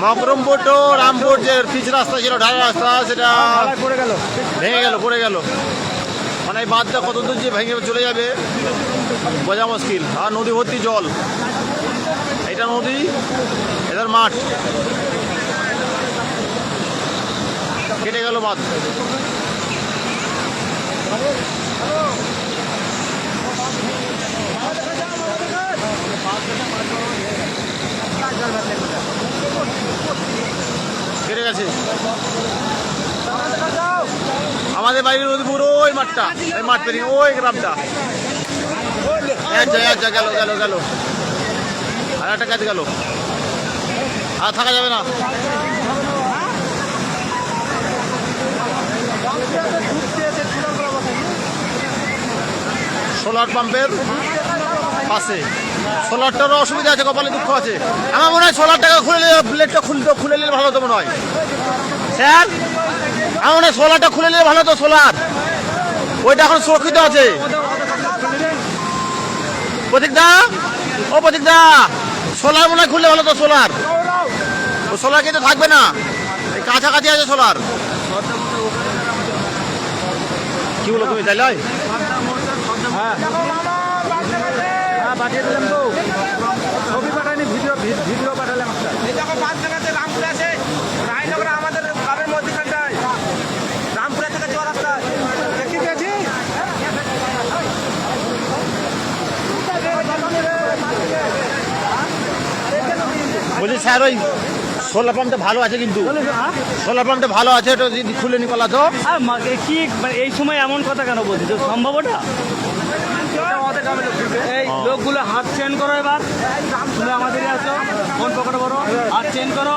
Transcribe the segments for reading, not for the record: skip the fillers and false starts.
Makrampur two Rampur যে pitch রাস্তা ছিল, ঢালাই রাস্তা, সেটা পড়ে গেল। মানে এই বাঁধটা কত দূর যে ভেঙে চলে যাবে বোঝা মুশকিল। আর নদী ভর্তি জল, এটা নদী, এটার মাঠ, কেটে গেল বাঁধ। কেটে গেছে আমাদের বাড়ির নদীপুর ওই মাঠটা, এই মাঠ পেরিয়ে ওই গ্রামটা গেল গেল গেল। আর একটা কাজ গেল, আর থাকা যাবে না। সোলার পাম্পের পাশে, সোলারটারও অসুবিধা আছে, কপালে দুঃখ আছে। আমার মনে হয় সোলারটাকে খুলে প্লেটটা খুলে নিলে ভালো হতো মনে হয় স্যার। আমার মনে হয় সোলারটা খুলে নিলে ভালো হতো। সোলার ওইটা এখন সুরক্ষিত আছে। প্রতীকদা, ও প্রতীকদা, সোলার মনে হয় খুললে ভালো হতো। সোলার, ও সোলার কিন্তু থাকবে না, এই কাছাকাছি আছে সোলার। কি বলো তুমি, তাই নয়? হ্যাঁ পাঠিয়ে দিলাম তো, ছবি পাঠাইনি, ভিডিও পাঠালাম। রামপুরে আছে, রায়নগরে আমাদের গ্রামের মধ্যখানটায়, রামপুরে থেকে যাওয়া রাস্তায় দেখি গেছি। বলছি স্যার, ওই সোলার পাম্পটা ভালো আছে, কিন্তু সোলার পাম্পটা ভালো আছে, ওটা যদি খুলে নি পালা তো। কি মানে এই সময় এমন কথা কেন বলছি, তো সম্ভব ওটা? এই লোকগুলো হাত চেন করো, এবার তুমি আমাদের আসো, ফোন পকেটে করো, হাত চেন করো।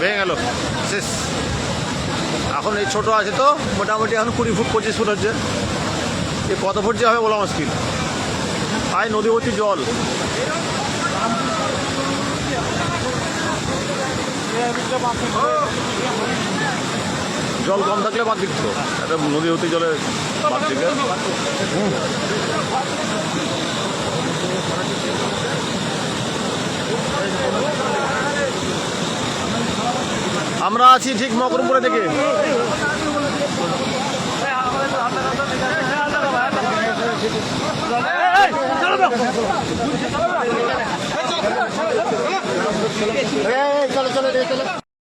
ভেঙে গেল, শেষ। এখন এই ছোট আছে তো, মোটামুটি এখন 20 ফুট 25 ফুট হচ্ছে। এ কত ফুট যে হবে বলা মুশকিল। আয় নদী ভর্তি জল। জল কম থাকলে বাদ দিত, একটা নদী ভর্তি জলে বাদ দিকে। আমরা আছি ঠিক মকরমপুরে থেকে। চলো চলো চলো।